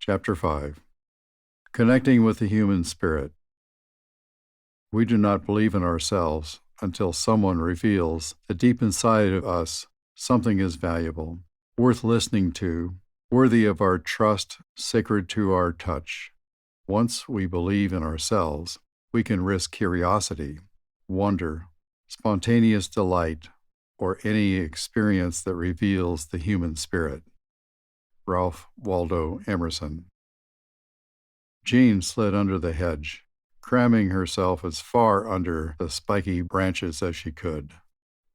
Chapter 5. Connecting with the Human Spirit. We do not believe in ourselves until someone reveals that deep inside of us something is valuable, worth listening to, worthy of our trust, sacred to our touch. Once we believe in ourselves, we can risk curiosity, wonder, spontaneous delight, or any experience that reveals the human spirit. Ralph Waldo Emerson. Jean slid under the hedge, cramming herself as far under the spiky branches as she could.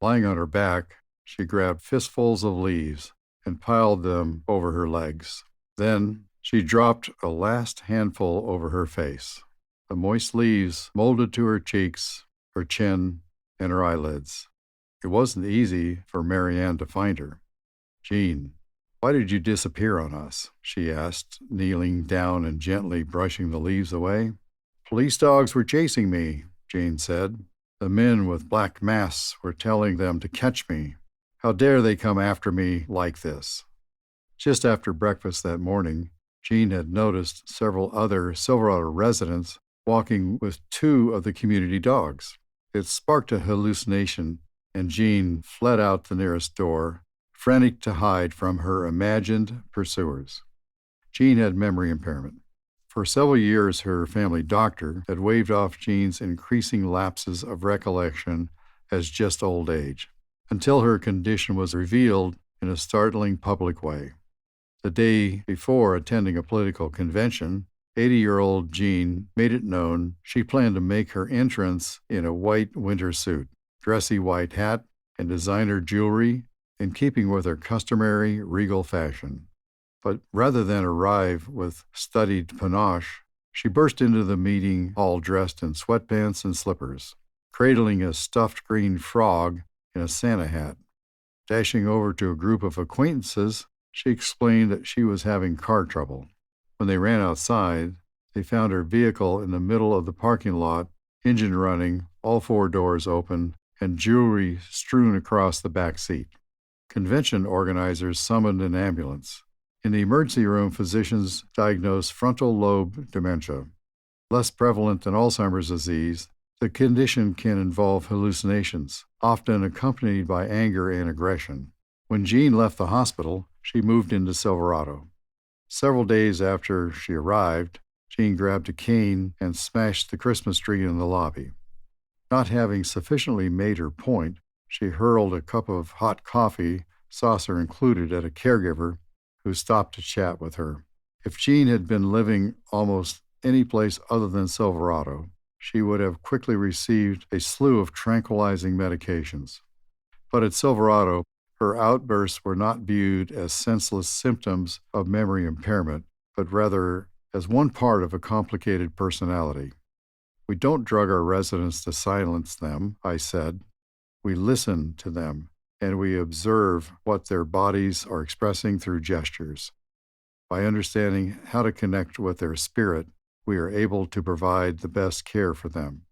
Lying on her back, she grabbed fistfuls of leaves and piled them over her legs. Then she dropped a last handful over her face. The moist leaves molded to her cheeks, her chin, and her eyelids. It wasn't easy for Marianne to find her. "Jean, why did you disappear on us?" she asked, kneeling down and gently brushing the leaves away. "Police dogs were chasing me," Jean said. "The men with black masks were telling them to catch me. How dare they come after me like this?" Just after breakfast that morning, Jean had noticed several other Silverado residents walking with two of the community dogs. It sparked a hallucination, and Jean fled out the nearest door, frantic to hide from her imagined pursuers. Jean had memory impairment. For several years, her family doctor had waved off Jean's increasing lapses of recollection as just old age, until her condition was revealed in a startling public way. The day before attending a political convention, 80-year-old Jean made it known she planned to make her entrance in a white winter suit, dressy white hat, and designer jewelry, in keeping with her customary regal fashion. But rather than arrive with studied panache, she burst into the meeting hall dressed in sweatpants and slippers, cradling a stuffed green frog in a Santa hat. Dashing over to a group of acquaintances, she explained that she was having car trouble. When they ran outside, they found her vehicle in the middle of the parking lot, engine running, all four doors open, and jewelry strewn across the back seat. Convention organizers summoned an ambulance. In the emergency room, physicians diagnosed frontal lobe dementia. Less prevalent than Alzheimer's disease, the condition can involve hallucinations, often accompanied by anger and aggression. When Jean left the hospital, she moved into Silverado. Several days after she arrived, Jean grabbed a cane and smashed the Christmas tree in the lobby. Not having sufficiently made her point, she hurled a cup of hot coffee, saucer included, at a caregiver who stopped to chat with her. If Jean had been living almost any place other than Silverado, she would have quickly received a slew of tranquilizing medications. But at Silverado, her outbursts were not viewed as senseless symptoms of memory impairment, but rather as one part of a complicated personality. "We don't drug our residents to silence them," I said. "We listen to them, and we observe what their bodies are expressing through gestures. By understanding how to connect with their spirit, we are able to provide the best care for them."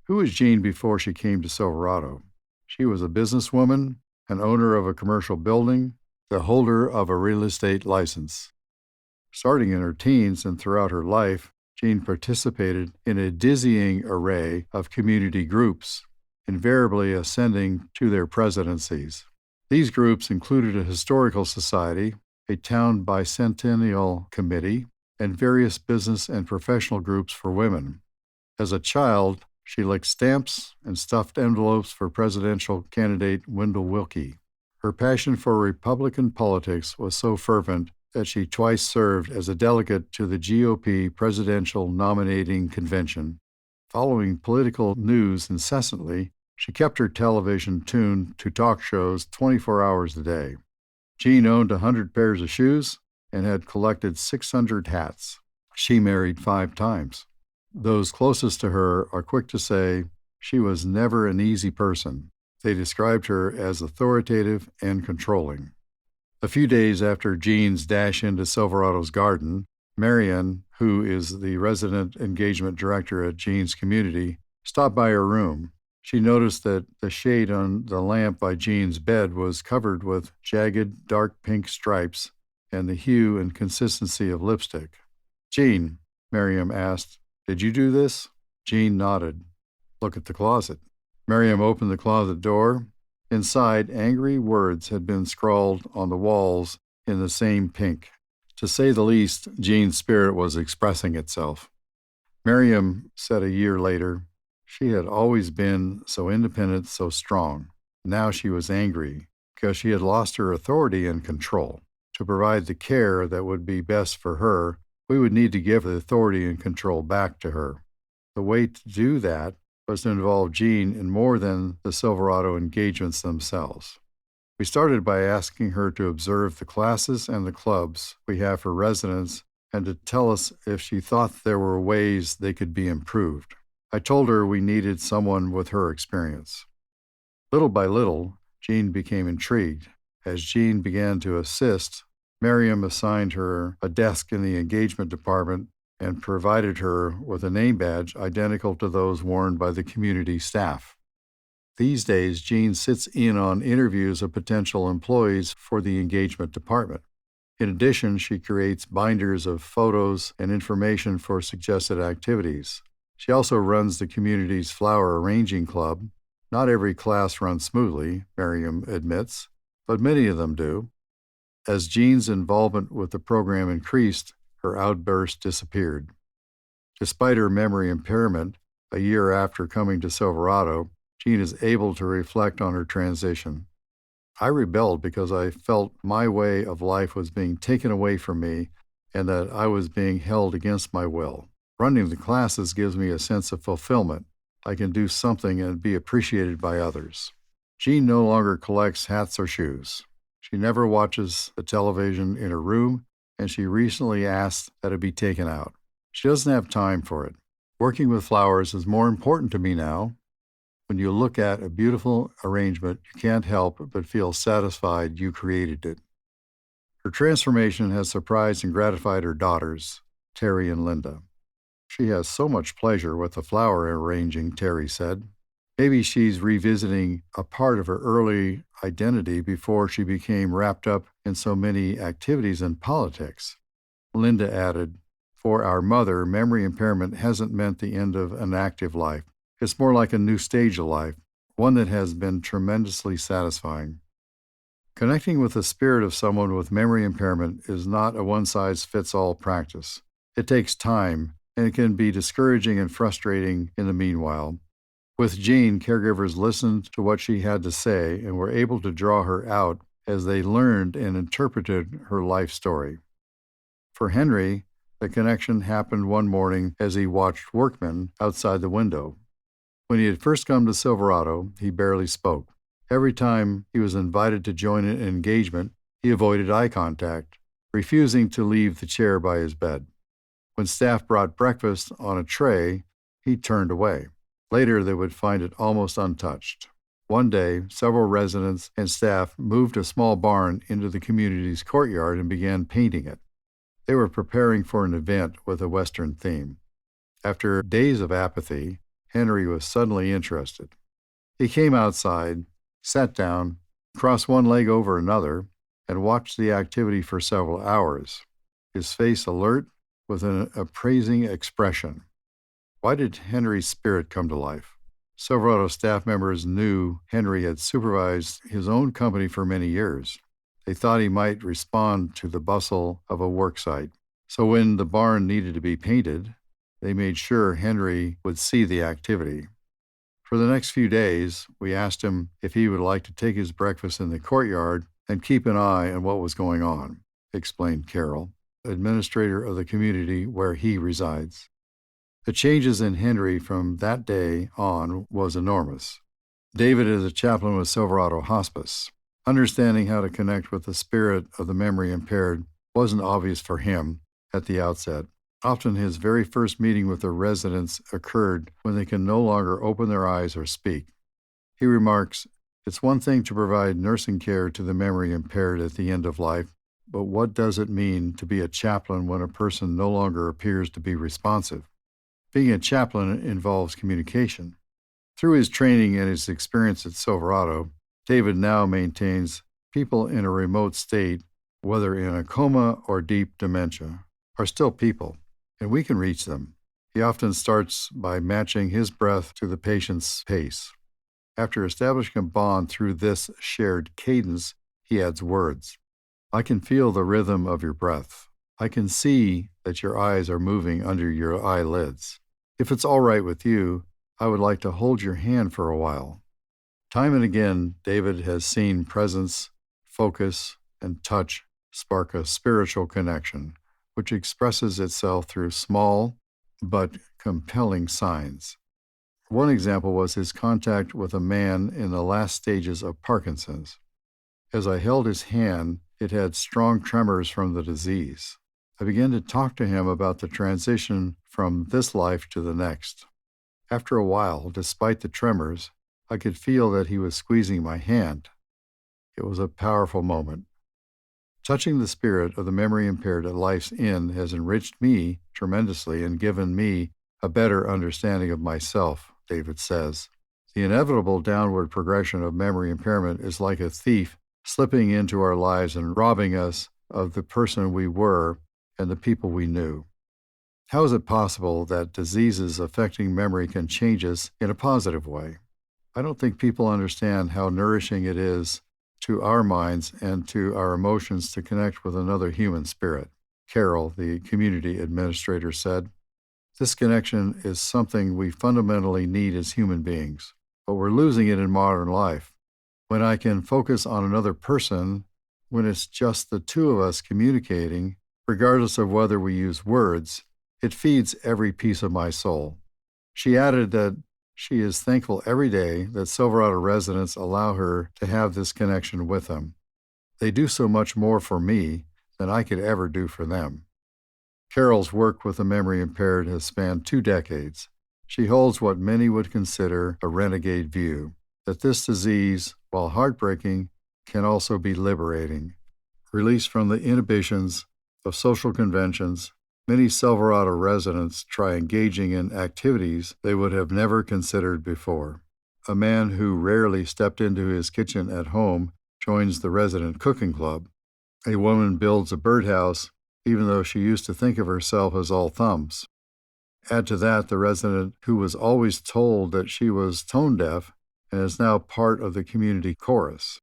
Who was Jean before she came to Silverado? She was a businesswoman, an owner of a commercial building, the holder of a real estate license. Starting in her teens and throughout her life, Jean participated in a dizzying array of community groups, invariably ascending to their presidencies. These groups included a historical society, a town bicentennial committee, and various business and professional groups for women. As a child, she licked stamps and stuffed envelopes for presidential candidate Wendell Willkie. Her passion for Republican politics was so fervent that she twice served as a delegate to the GOP presidential nominating convention. Following political news incessantly, she kept her television tuned to talk shows 24 hours a day. Jean owned 100 pairs of shoes and had collected 600 hats. She married 5 times. Those closest to her are quick to say she was never an easy person. They described her as authoritative and controlling. A few days after Jean's dash into Silverado's garden, Marianne, who is the resident engagement director at Jean's community, stopped by her room. She noticed that the shade on the lamp by Jean's bed was covered with jagged, dark pink stripes and the hue and consistency of lipstick. "Jean," Miriam asked, "did you do this?" Jean nodded. "Look at the closet." Miriam opened the closet door. Inside, angry words had been scrawled on the walls in the same pink. To say the least, Jean's spirit was expressing itself. Miriam said a year later, she had always been so independent, so strong. Now she was angry because she had lost her authority and control. To provide the care that would be best for her, we would need to give the authority and control back to her. The way to do that was to involve Jean in more than the Silverado engagements themselves. We started by asking her to observe the classes and the clubs we have for residents and to tell us if she thought there were ways they could be improved. I told her we needed someone with her experience. Little by little, Jean became intrigued. As Jean began to assist, Miriam assigned her a desk in the engagement department and provided her with a name badge identical to those worn by the community staff. These days, Jean sits in on interviews of potential employees for the engagement department. In addition, she creates binders of photos and information for suggested activities. She also runs the community's flower arranging club. Not every class runs smoothly, Miriam admits, but many of them do. As Jean's involvement with the program increased, her outbursts disappeared. Despite her memory impairment, a year after coming to Silverado, Jean is able to reflect on her transition. "I rebelled because I felt my way of life was being taken away from me and that I was being held against my will. Running the classes gives me a sense of fulfillment. I can do something and be appreciated by others." Jean no longer collects hats or shoes. She never watches the television in her room, and she recently asked that it be taken out. She doesn't have time for it. "Working with flowers is more important to me now. When you look at a beautiful arrangement, you can't help but feel satisfied you created it." Her transformation has surprised and gratified her daughters, Terry and Linda. "She has so much pleasure with the flower arranging," Terry said. "Maybe she's revisiting a part of her early identity before she became wrapped up in so many activities and politics." Linda added, "For our mother, memory impairment hasn't meant the end of an active life. It's more like a new stage of life, one that has been tremendously satisfying." Connecting with the spirit of someone with memory impairment is not a one-size-fits-all practice. It takes time, and it can be discouraging and frustrating in the meanwhile. With Jean, caregivers listened to what she had to say and were able to draw her out as they learned and interpreted her life story. For Henry, the connection happened one morning as he watched workmen outside the window. When he had first come to Silverado, he barely spoke. Every time he was invited to join an engagement, he avoided eye contact, refusing to leave the chair by his bed. When staff brought breakfast on a tray, he turned away. Later, they would find it almost untouched. One day, several residents and staff moved a small barn into the community's courtyard and began painting it. They were preparing for an event with a Western theme. After days of apathy, Henry was suddenly interested. He came outside, sat down, crossed one leg over another, and watched the activity for several hours, his face alert with an appraising expression. Why did Henry's spirit come to life? Silverado staff members knew Henry had supervised his own company for many years. They thought he might respond to the bustle of a work site. So when the barn needed to be painted, they made sure Henry would see the activity. For the next few days, we asked him if he would like to take his breakfast in the courtyard and keep an eye on what was going on, explained Carol, administrator of the community where he resides. The changes in Henry from that day on was enormous. David is a chaplain with Silverado Hospice. Understanding how to connect with the spirit of the memory impaired wasn't obvious for him at the outset. Often his very first meeting with the residents occurred when they can no longer open their eyes or speak. He remarks, "It's one thing to provide nursing care to the memory impaired at the end of life, but what does it mean to be a chaplain when a person no longer appears to be responsive? Being a chaplain involves communication." Through his training and his experience at Silverado, David now maintains people in a remote state whether in a coma or deep dementia, are still people, and we can reach them. He often starts by matching his breath to the patient's pace. After establishing a bond through this shared cadence, he adds words. I can feel the rhythm of your breath. I can see that your eyes are moving under your eyelids. If it's all right with you, I would like to hold your hand for a while. Time and again, David has seen presence, focus, and touch spark a spiritual connection, which expresses itself through small but compelling signs. One example was his contact with a man in the last stages of Parkinson's. As I held his hand, it had strong tremors from the disease. I began to talk to him about the transition from this life to the next. After a while, despite the tremors, I could feel that he was squeezing my hand. It was a powerful moment. Touching the spirit of the memory impaired at life's end has enriched me tremendously and given me a better understanding of myself, David says. The inevitable downward progression of memory impairment is like a thief slipping into our lives and robbing us of the person we were and the people we knew. How is it possible that diseases affecting memory can change us in a positive way? I don't think people understand how nourishing it is to our minds and to our emotions to connect with another human spirit. Carol, the community administrator, said, "This connection is something we fundamentally need as human beings, but we're losing it in modern life. When I can focus on another person, when it's just the two of us communicating, regardless of whether we use words, it feeds every piece of my soul." She added that she is thankful every day that Silverado residents allow her to have this connection with them. They do so much more for me than I could ever do for them. Carol's work with the memory impaired has spanned 2 decades. She holds what many would consider a renegade view, that this disease, while heartbreaking, can also be liberating. Released from the inhibitions of social conventions, many Silverado residents try engaging in activities they would have never considered before. A man who rarely stepped into his kitchen at home joins the resident cooking club. A woman builds a birdhouse, even though she used to think of herself as all thumbs. Add to that the resident who was always told that she was tone deaf and is now part of the community chorus.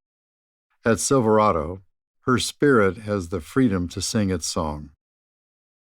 At Silverado, her spirit has the freedom to sing its song.